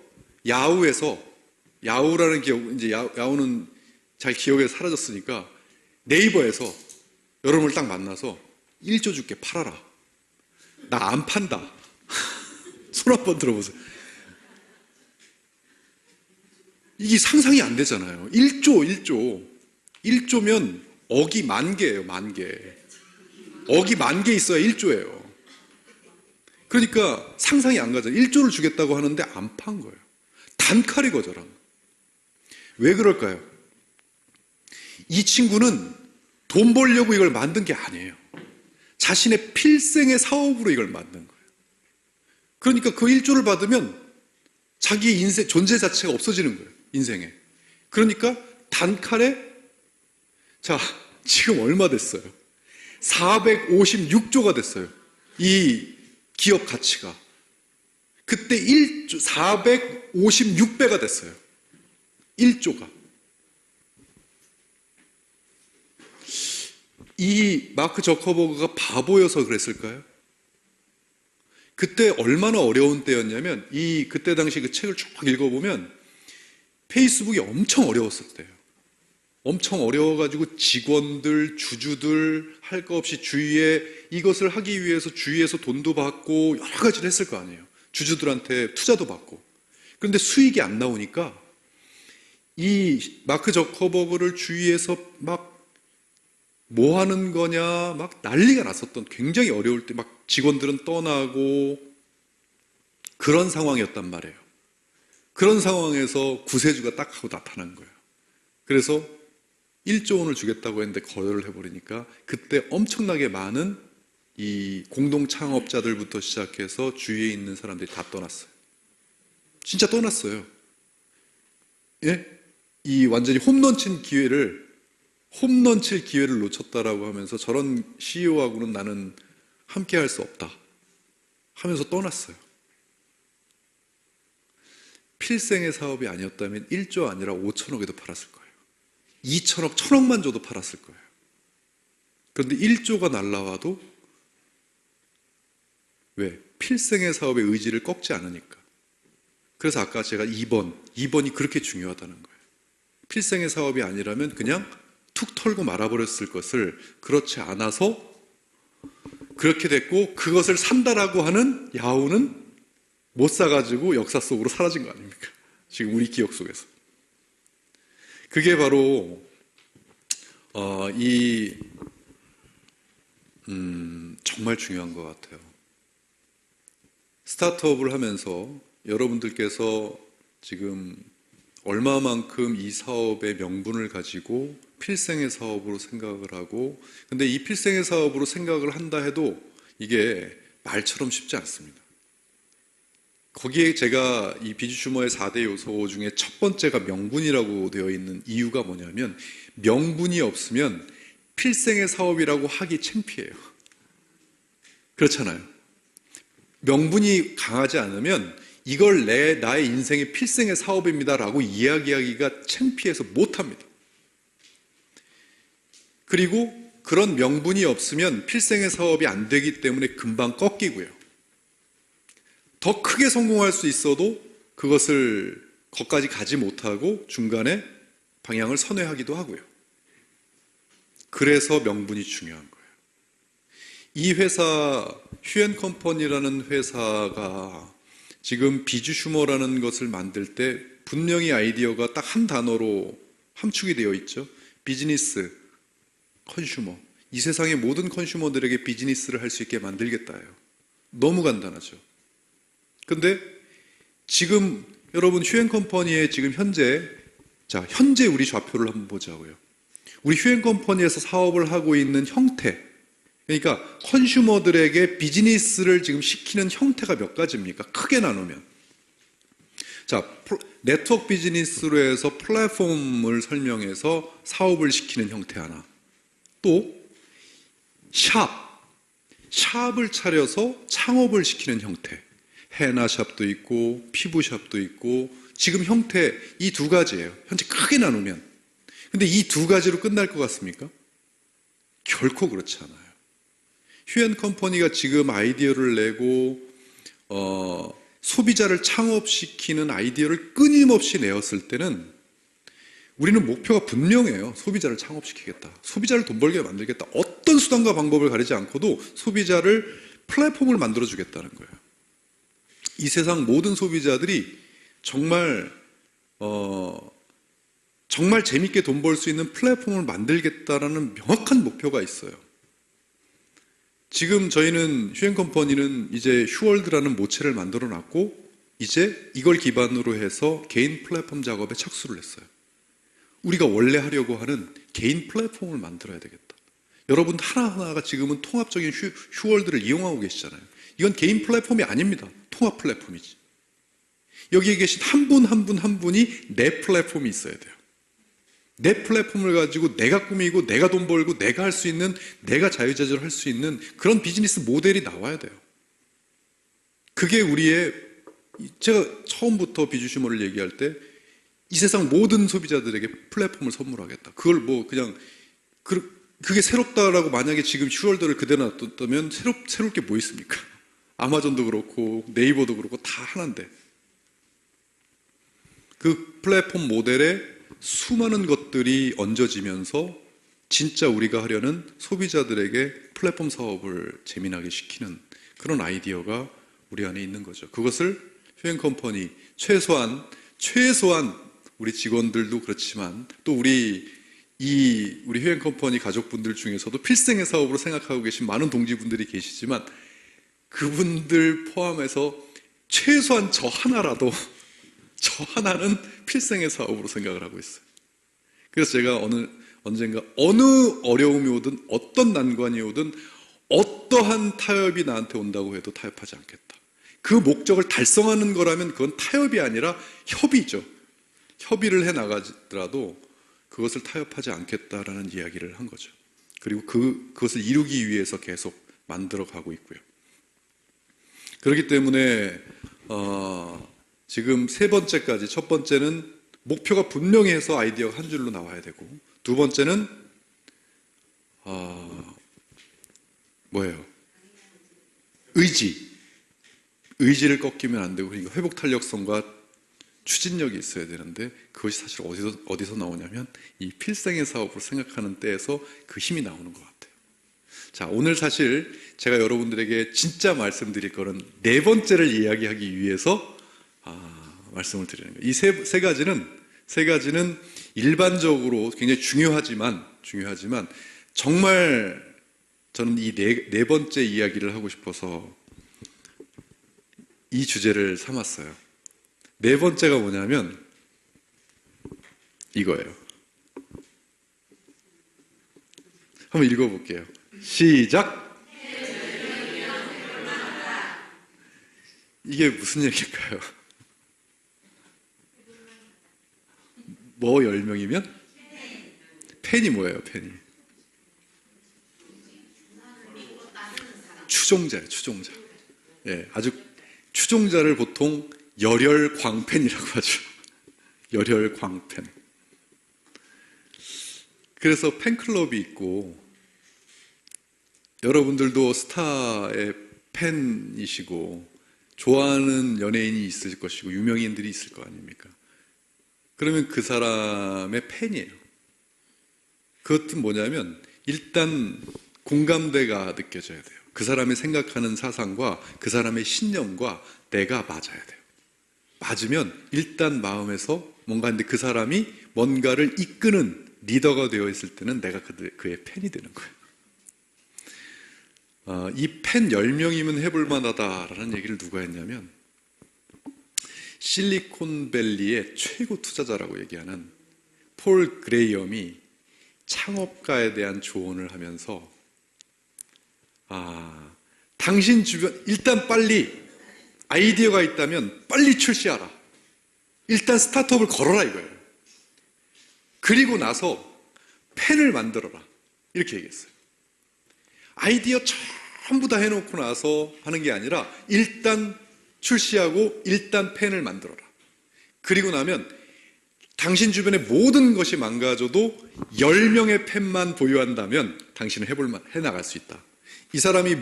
Speaker 1: 야후라는 기업, 이제 야후는 잘 기억에 사라졌으니까 네이버에서 여러분을 딱 만나서 1조 줄게 팔아라. 나 안 판다. 손 한번 들어보세요. 이게 상상이 안 되잖아요. 1조면 억이 10,000개예요, 10,000개. 억이 10,000개 있어야 1조예요. 그러니까 상상이 안 가잖아요. 1조를 주겠다고 하는데 안 판 거예요. 단칼에 거절한. 왜 그럴까요? 이 친구는 돈 벌려고 이걸 만든 게 아니에요. 자신의 필생의 사업으로 이걸 만든 거예요. 그러니까 그 1조를 받으면 자기의 인생, 존재 자체가 없어지는 거예요. 인생에. 그러니까 단칼에, 자, 지금 얼마 됐어요? 456조가 됐어요. 이 기업 가치가. 그때 456배가 됐어요. 1조가. 이 마크 저커버그가 바보여서 그랬을까요? 그때 얼마나 어려운 때였냐면 그때 당시 그 책을 쭉 읽어보면 페이스북이 엄청 어려웠을 때예요. 엄청 어려워가지고 직원들, 주주들 할 거 없이 주위에 이것을 하기 위해서 주위에서 돈도 받고 여러 가지를 했을 거 아니에요. 주주들한테 투자도 받고. 그런데 수익이 안 나오니까 이 마크 저커버그를 주위에서 막 뭐 하는 거냐 막 난리가 났었던, 굉장히 어려울 때 막 직원들은 떠나고 그런 상황이었단 말이에요. 그런 상황에서 구세주가 딱 하고 나타난 거예요. 그래서 1조 원을 주겠다고 했는데 거절을 해버리니까 그때 엄청나게 많은 이 공동 창업자들부터 시작해서 주위에 있는 사람들이 다 떠났어요. 진짜 떠났어요. 예? 이 완전히 홈런 칠 기회를 놓쳤다라고 하면서 저런 CEO하고는 나는 함께 할 수 없다 하면서 떠났어요. 필생의 사업이 아니었다면 1조 아니라 5천억에도 팔았을 거예요. 2천억, 1,000억만 줘도 팔았을 거예요. 그런데 1조가 날라와도 왜? 필생의 사업의 의지를 꺾지 않으니까. 그래서 아까 제가 2번이 그렇게 중요하다는 거예요. 필생의 사업이 아니라면 그냥 툭 털고 말아버렸을 것을 그렇지 않아서 그렇게 됐고, 그것을 산다라고 하는 야후는 못 사가지고 역사 속으로 사라진 거 아닙니까? 지금 우리 기억 속에서. 그게 바로 정말 중요한 것 같아요. 스타트업을 하면서 여러분들께서 지금 얼마만큼 이 사업의 명분을 가지고 필생의 사업으로 생각을 하고, 근데 이 필생의 사업으로 생각을 한다 해도 이게 말처럼 쉽지 않습니다. 거기에 제가 이 비즈슈머의 4대 요소 중에 첫 번째가 명분이라고 되어 있는 이유가 뭐냐면, 명분이 없으면 필생의 사업이라고 하기 창피해요. 그렇잖아요. 명분이 강하지 않으면 이걸 나의 인생의 필생의 사업입니다라고 이야기하기가 창피해서 못합니다. 그리고 그런 명분이 없으면 필생의 사업이 안 되기 때문에 금방 꺾이고요. 더 크게 성공할 수 있어도 거기까지 가지 못하고 중간에 방향을 선회하기도 하고요. 그래서 명분이 중요한 거예요. 이 회사, 휴앤컴퍼니라는 회사가 지금 비즈슈머라는 것을 만들 때 분명히 아이디어가 딱 한 단어로 함축이 되어 있죠. 비즈니스, 컨슈머. 이 세상의 모든 컨슈머들에게 비즈니스를 할 수 있게 만들겠다예요. 너무 간단하죠. 근데 지금 여러분 휴앤컴퍼니의 지금 현재 우리 좌표를 한번 보자고요. 우리 휴앤컴퍼니에서 사업을 하고 있는 형태, 그러니까 컨슈머들에게 비즈니스를 지금 시키는 형태가 몇 가지입니까? 크게 나누면. 네트워크 비즈니스로 해서 플랫폼을 설명해서 사업을 시키는 형태 하나. 또 샵을 차려서 창업을 시키는 형태. 헤나샵도 있고 피부샵도 있고 지금 형태 이 두 가지예요. 현재 크게 나누면. 근데 이 두 가지로 끝날 것 같습니까? 결코 그렇지 않아요. 휴앤컴퍼니가 지금 아이디어를 내고 소비자를 창업시키는 아이디어를 끊임없이 내었을 때는 우리는 목표가 분명해요. 소비자를 창업시키겠다. 소비자를 돈 벌게 만들겠다. 어떤 수단과 방법을 가리지 않고도 소비자를 플랫폼을 만들어주겠다는 거예요. 이 세상 모든 소비자들이 정말 재밌게 돈 벌 수 있는 플랫폼을 만들겠다라는 명확한 목표가 있어요. 지금 저희는 휴앤컴퍼니는 이제 휴월드라는 모체를 만들어 놨고 이제 이걸 기반으로 해서 개인 플랫폼 작업에 착수를 했어요. 우리가 원래 하려고 하는 개인 플랫폼을 만들어야 되겠다. 여러분 하나하나가 지금은 통합적인 휴월드를 이용하고 계시잖아요. 이건 개인 플랫폼이 아닙니다. 통합 플랫폼이지. 여기에 계신 한 분 한 분이 내 플랫폼이 있어야 돼요. 내 플랫폼을 가지고 내가 꾸미고 내가 돈 벌고 내가 할 수 있는, 내가 자유자재로 할 수 있는 그런 비즈니스 모델이 나와야 돼요. 그게 제가 처음부터 비즈슈머를 얘기할 때 이 세상 모든 소비자들에게 플랫폼을 선물하겠다. 그걸 그게 새롭다라고 만약에 지금 휴월드를 그대로 놔뒀다면 새로울 게 뭐 있습니까? 아마존도 그렇고 네이버도 그렇고 다 하나인데 그 플랫폼 모델에 수많은 것들이 얹어지면서 진짜 우리가 하려는 소비자들에게 플랫폼 사업을 재미나게 시키는 그런 아이디어가 우리 안에 있는 거죠. 그것을 휴앤컴퍼니 최소한 우리 직원들도 그렇지만 또 우리 휴앤컴퍼니 가족분들 중에서도 필생의 사업으로 생각하고 계신 많은 동지분들이 계시지만 그분들 포함해서 최소한 저 하나는 필생의 사업으로 생각을 하고 있어요. 그래서 제가 언젠가 어느 어려움이 오든 어떤 난관이 오든 어떠한 타협이 나한테 온다고 해도 타협하지 않겠다. 그 목적을 달성하는 거라면 그건 타협이 아니라 협의죠. 협의를 해 나가더라도 그것을 타협하지 않겠다라는 이야기를 한 거죠. 그리고 그것을 이루기 위해서 계속 만들어 가고 있고요. 그렇기 때문에 지금 세 번째까지, 첫 번째는 목표가 분명히 해서 아이디어가 한 줄로 나와야 되고, 두 번째는 뭐예요? 의지를 꺾이면 안 되고, 그러니까 회복 탄력성과 추진력이 있어야 되는데 그것이 사실 어디서 나오냐면 이 필생의 사업으로 생각하는 때에서 그 힘이 나오는 것 같아요. 자, 오늘 사실 제가 여러분들에게 진짜 말씀드릴 거는 네 번째를 이야기하기 위해서 말씀을 드리는 거예요. 이 세 가지는 일반적으로 굉장히 중요하지만 정말 저는 이 네 번째 이야기를 하고 싶어서 이 주제를 삼았어요. 네 번째가 뭐냐면 이거예요. 한번 읽어볼게요. 시작. 이게 무슨 얘기일까요? 뭐 10명이면? 펜이 뭐예요, 펜이? 추종자예요, 추종자. 예, 아주 추종자를 보통 열혈광펜이라고 하죠. 열혈광펜. 그래서 팬클럽이 있고, 여러분들도 스타의 팬이시고, 좋아하는 연예인이 있을 것이고, 유명인들이 있을 거 아닙니까? 그러면 그 사람의 팬이에요. 그것은 뭐냐면, 일단 공감대가 느껴져야 돼요. 그 사람이 생각하는 사상과 그 사람의 신념과 내가 맞아야 돼요. 맞으면 일단 마음에서 뭔가, 근데 그 사람이 뭔가를 이끄는 리더가 되어 있을 때는 내가 그의 팬이 되는 거예요. 이 팬 10명이면 해볼 만하다라는 얘기를 누가 했냐면, 실리콘밸리의 최고 투자자라고 얘기하는 폴 그레이엄이 창업가에 대한 조언을 하면서, 당신 주변, 일단 빨리 아이디어가 있다면 빨리 출시하라. 일단 스타트업을 걸어라 이거예요. 그리고 나서 펜을 만들어라. 이렇게 얘기했어요. 아이디어 전부 다 해놓고 나서 하는 게 아니라 일단 출시하고 일단 펜을 만들어라. 그리고 나면 당신 주변의 모든 것이 망가져도 10명의 펜만 보유한다면 당신은 해나갈 수 있다. 이 사람이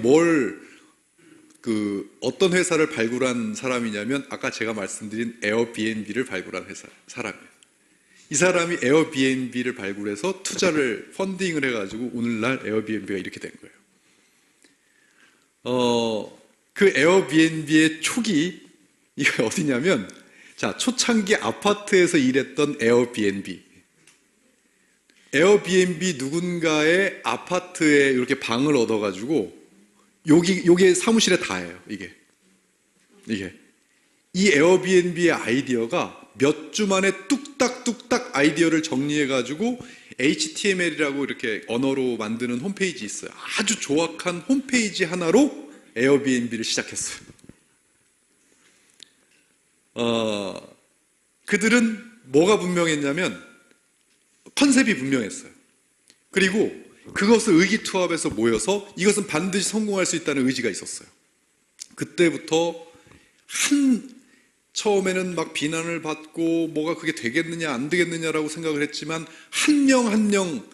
Speaker 1: 어떤 회사를 발굴한 사람이냐면, 아까 제가 말씀드린 에어비앤비를 발굴한 사람이에요. 이 사람이 에어비앤비를 발굴해서 투자를, 펀딩을 해가지고 오늘날 에어비앤비가 이렇게 된 거예요. 그 에어비앤비의 초기, 이게 어디냐면, 자, 초창기 아파트에서 일했던 에어비앤비. 에어비앤비 누군가의 아파트에 이렇게 방을 얻어가지고, 요게 사무실에 다예요, 이게. 이 에어비앤비의 아이디어가 몇 주 만에 뚝딱뚝딱 아이디어를 정리해가지고 HTML이라고 이렇게 언어로 만드는 홈페이지 있어요. 아주 조악한 홈페이지 하나로 에어비앤비를 시작했어요. 그들은 뭐가 분명했냐면 컨셉이 분명했어요. 그리고 그것을 의기투합해서 모여서 이것은 반드시 성공할 수 있다는 의지가 있었어요. 그때부터 처음에는 막 비난을 받고 뭐가 그게 되겠느냐 안 되겠느냐라고 생각을 했지만 한 명 한 명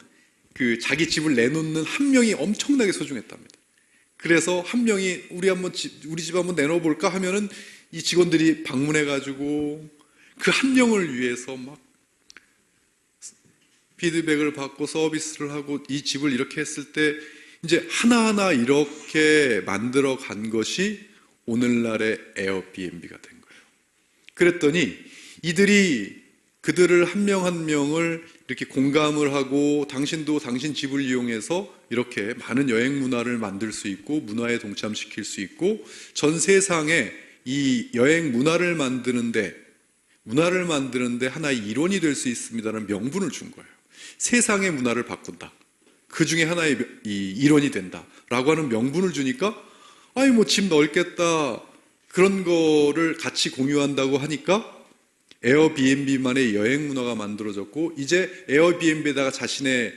Speaker 1: 자기 집을 내놓는 한 명이 엄청나게 소중했답니다. 그래서 한 명이 우리 집 한번 내놓아볼까 하면은 이 직원들이 방문해가지고 그 한 명을 위해서 막 피드백을 받고 서비스를 하고 이 집을 이렇게 했을 때 이제 하나하나 이렇게 만들어 간 것이 오늘날의 에어비앤비가 된 거예요. 그랬더니 그들을 한 명 한 명을 이렇게 공감을 하고 당신도 당신 집을 이용해서 이렇게 많은 여행 문화를 만들 수 있고 문화에 동참시킬 수 있고 전 세상에 이 여행 문화를 만드는데 하나의 일원이 될 수 있습니다라는 명분을 준 거예요. 세상의 문화를 바꾼다. 그 중에 하나의 일원이 된다. 라고 하는 명분을 주니까 집 넓겠다. 그런 거를 같이 공유한다고 하니까 에어비앤비만의 여행 문화가 만들어졌고 이제 에어비앤비에다가 자신의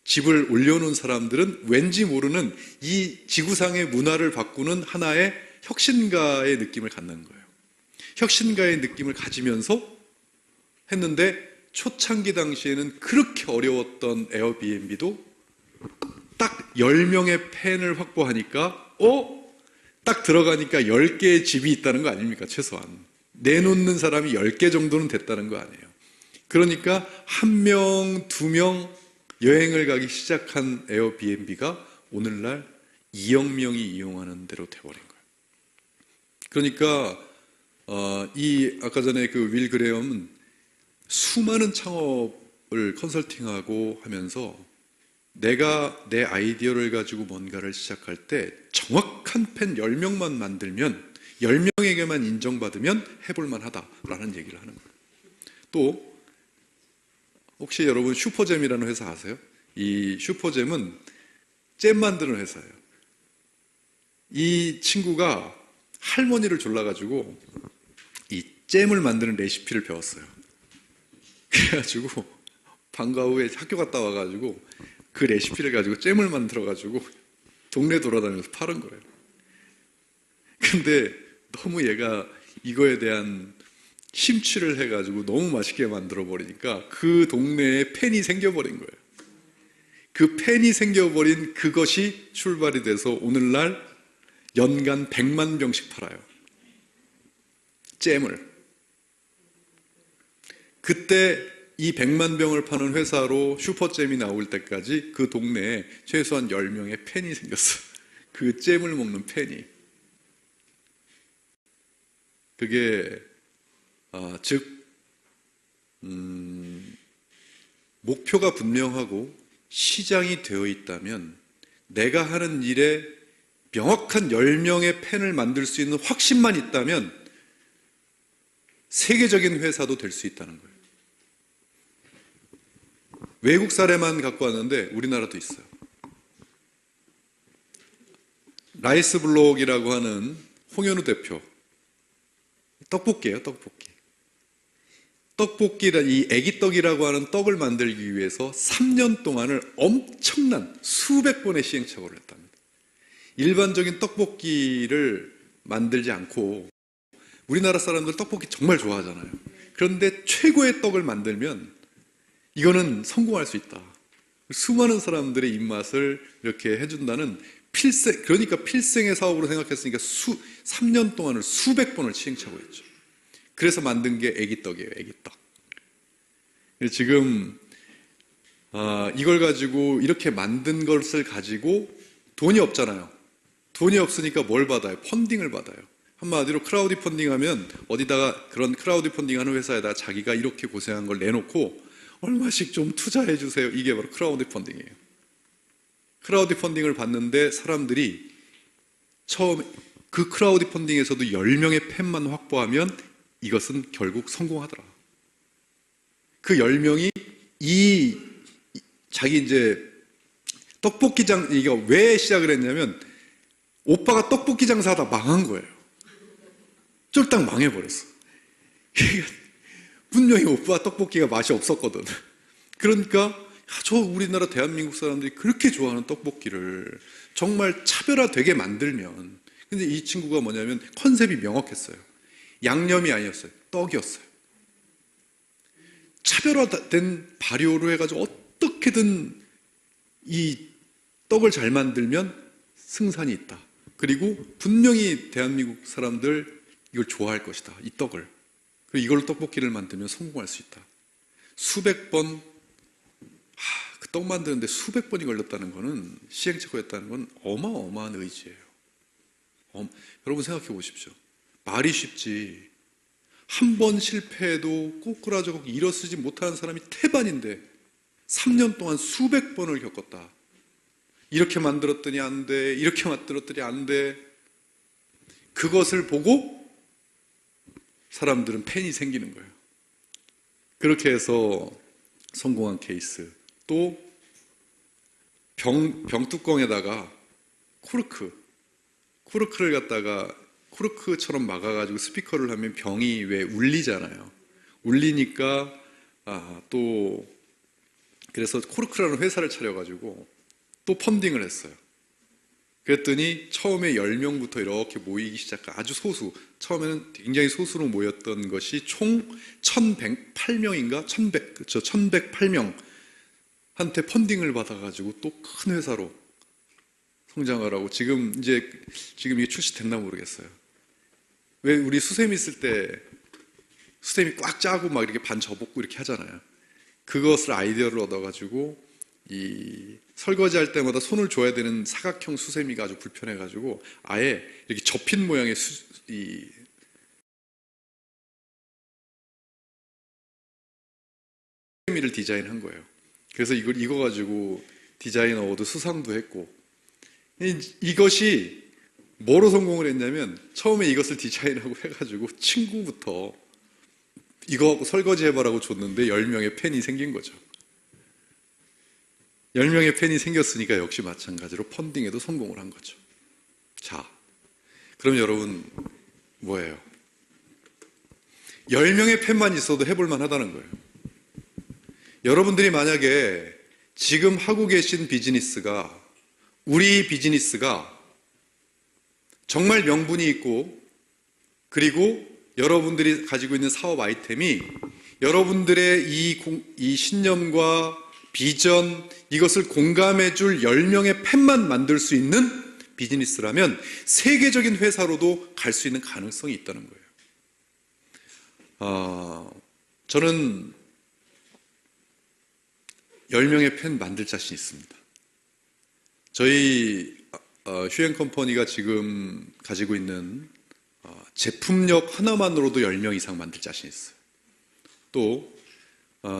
Speaker 1: 집을 올려놓은 사람들은 왠지 모르는 이 지구상의 문화를 바꾸는 하나의 혁신가의 느낌을 갖는 거예요. 혁신가의 느낌을 가지면서 했는데 초창기 당시에는 그렇게 어려웠던 에어비앤비도 딱 10명의 팬을 확보하니까 딱 들어가니까 10개의 집이 있다는 거 아닙니까? 최소한 내놓는 사람이 10개 정도는 됐다는 거 아니에요. 그러니까 1명, 2명 여행을 가기 시작한 에어비앤비가 오늘날 2억 명이 이용하는 대로 돼버린 거예요. 그러니까 아까 전에 그 윌 그레엄은 수많은 창업을 컨설팅하고 하면서 내가 내 아이디어를 가지고 뭔가를 시작할 때 정확한 팬 10명만 만들면 10명에게만 인정받으면 해볼만 하다라는 얘기를 하는 거예요. 또 혹시 여러분 슈퍼잼이라는 회사 아세요? 이 슈퍼잼은 잼 만드는 회사예요. 이 친구가 할머니를 졸라가지고 이 잼을 만드는 레시피를 배웠어요. 그래가지고 방과 후에 학교 갔다 와가지고 그 레시피를 가지고 잼을 만들어가지고 동네 돌아다니면서 파는 거예요. 근데 너무 얘가 이거에 대한 심취를 해가지고 너무 맛있게 만들어 버리니까 그 동네에 팬이 생겨버린 거예요. 그 팬이 생겨버린 그것이 출발이 돼서 오늘날 연간 100만 병씩 팔아요. 잼을. 그때 이 100만 병을 파는 회사로 슈퍼잼이 나올 때까지 그 동네에 최소한 10명의 팬이 생겼어요. 그 잼을 먹는 팬이. 그게 목표가 분명하고 시장이 되어 있다면 내가 하는 일에 명확한 10명의 팬을 만들 수 있는 확신만 있다면 세계적인 회사도 될 수 있다는 거예요. 외국 사례만 갖고 왔는데 우리나라도 있어요. 라이스블록이라고 하는 홍현우 대표. 떡볶이에요, 떡볶이. 떡볶이라 이 애기떡이라고 하는 떡을 만들기 위해서 3년 동안을 엄청난 수백 번의 시행착오를 했답니다. 일반적인 떡볶이를 만들지 않고 우리나라 사람들 떡볶이 정말 좋아하잖아요. 그런데 최고의 떡을 만들면 이거는 성공할 수 있다. 수많은 사람들의 입맛을 이렇게 해준다는 그러니까 필생의 사업으로 생각했으니까 3년 동안을 수백 번을 시행착오했죠. 그래서 만든 게 애기떡이에요, 애기떡. 지금 이걸 가지고 이렇게 만든 것을 가지고 돈이 없잖아요. 돈이 없으니까 뭘 받아요? 펀딩을 받아요. 한마디로 크라우드 펀딩하면 어디다가 그런 크라우드 펀딩하는 회사에다 자기가 이렇게 고생한 걸 내놓고 얼마씩 좀 투자해 주세요. 이게 바로 크라우드 펀딩이에요. 크라우드 펀딩을 받는데 사람들이 처음 그 크라우드 펀딩에서도 10명의 팬만 확보하면 이것은 결국 성공하더라. 그 10명이 자기 이제 떡볶이장, 이게 왜 시작을 했냐면 오빠가 떡볶이 장사하다 망한 거예요. 쫄딱 망해버렸어. 분명히 오빠 떡볶이가 맛이 없었거든. 그러니까 저 우리나라 대한민국 사람들이 그렇게 좋아하는 떡볶이를 정말 차별화되게 만들면, 근데 이 친구가 뭐냐면 컨셉이 명확했어요. 양념이 아니었어요. 떡이었어요. 차별화된 발효로 해가지고 어떻게든 이 떡을 잘 만들면 승산이 있다. 그리고 분명히 대한민국 사람들 이걸 좋아할 것이다. 이 떡을. 그리고 이걸로 떡볶이를 만들면 성공할 수 있다. 수백 번, 그 떡 만드는데 수백 번이 걸렸다는 거는, 시행착오했다는 건 어마어마한 의지예요. 여러분 생각해 보십시오. 말이 쉽지. 한 번 실패해도 꼬꾸라져 일어서지 못하는 사람이 태반인데 3년 동안 수백 번을 겪었다. 이렇게 만들었더니 안 돼. 이렇게 만들었더니 안 돼. 그것을 보고 사람들은 팬이 생기는 거예요. 그렇게 해서 성공한 케이스. 또 병뚜껑에다가 코르크를 갖다가 코르크처럼 막아가지고 스피커를 하면 병이 왜 울리잖아요. 울리니까 또 그래서 코르크라는 회사를 차려가지고 또 펀딩을 했어요. 그랬더니 처음에 10명부터 이렇게 모이기 시작한 아주 소수, 처음에는 굉장히 소수로 모였던 것이 총 1108명인가? 1108명한테 펀딩을 받아가지고 또 큰 회사로 성장을 하고 지금 이게 출시됐나 모르겠어요. 왜 우리 수세미 있을 때 수세미 꽉 짜고 막 이렇게 반 접었고 이렇게 하잖아요. 그것을 아이디어를 얻어가지고 이 설거지할 때마다 손을 줘야 되는 사각형 수세미가 아주 불편해가지고 아예 이렇게 접힌 모양의 수세미를 디자인한 거예요. 그래서 이거 가지고 디자인 어워드 수상도 했고, 이것이 뭐로 성공을 했냐면 처음에 이것을 디자인하고 해가지고 친구부터 이거 하고 설거지 해봐라고 줬는데 10명의 팬이 생긴 거죠. 10명의 팬이 생겼으니까 역시 마찬가지로 펀딩에도 성공을 한 거죠. 자, 그럼 여러분 뭐예요? 10명의 팬만 있어도 해볼 만하다는 거예요. 여러분들이 만약에 지금 하고 계신 비즈니스가, 우리 비즈니스가 정말 명분이 있고, 그리고 여러분들이 가지고 있는 사업 아이템이 여러분들의 이 신념과 비전, 이것을 공감해 줄 10명의 팬만 만들 수 있는 비즈니스라면 세계적인 회사로도 갈 수 있는 가능성이 있다는 거예요. 저는 10명의 팬 만들 자신 있습니다. 저희 휴앤컴퍼니가 지금 가지고 있는 제품력 하나만으로도 10명 이상 만들 자신 있어요. 또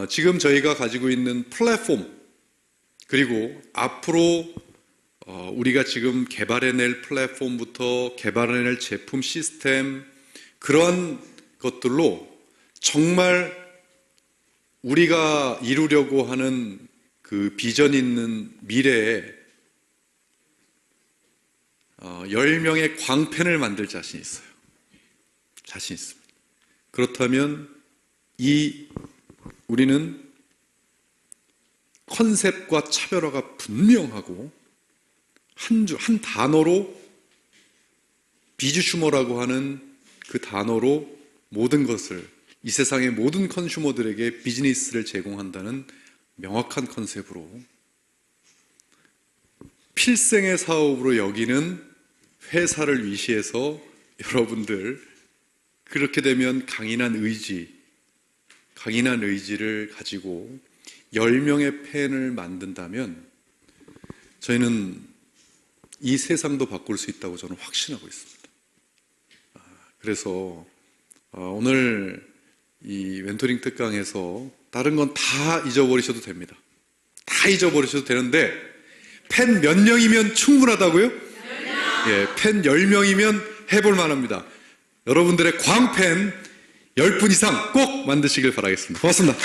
Speaker 1: 지금 저희가 가지고 있는 플랫폼, 그리고 앞으로 우리가 지금 개발해낼 플랫폼부터 개발해낼 제품 시스템, 그런 것들로 정말 우리가 이루려고 하는 그 비전 있는 미래에 10명의 광팬을 만들 자신 있어요. 자신 있습니다. 그렇다면 우리는 컨셉과 차별화가 분명하고 한 단어로, 비주슈머라고 하는 그 단어로 모든 것을, 이 세상의 모든 컨슈머들에게 비즈니스를 제공한다는 명확한 컨셉으로 필생의 사업으로 여기는 회사를 위시해서 여러분들, 그렇게 되면 강인한 의지를 가지고 10명의 팬을 만든다면 저희는 이 세상도 바꿀 수 있다고 저는 확신하고 있습니다. 그래서 오늘 이 멘토링 특강에서 다른 건 다 잊어버리셔도 됩니다. 다 잊어버리셔도 되는데 팬 몇 명이면 충분하다고요? 예, 팬 10명이면 해볼 만합니다. 여러분들의 광팬 10분 이상 꼭 만드시길 바라겠습니다. 고맙습니다.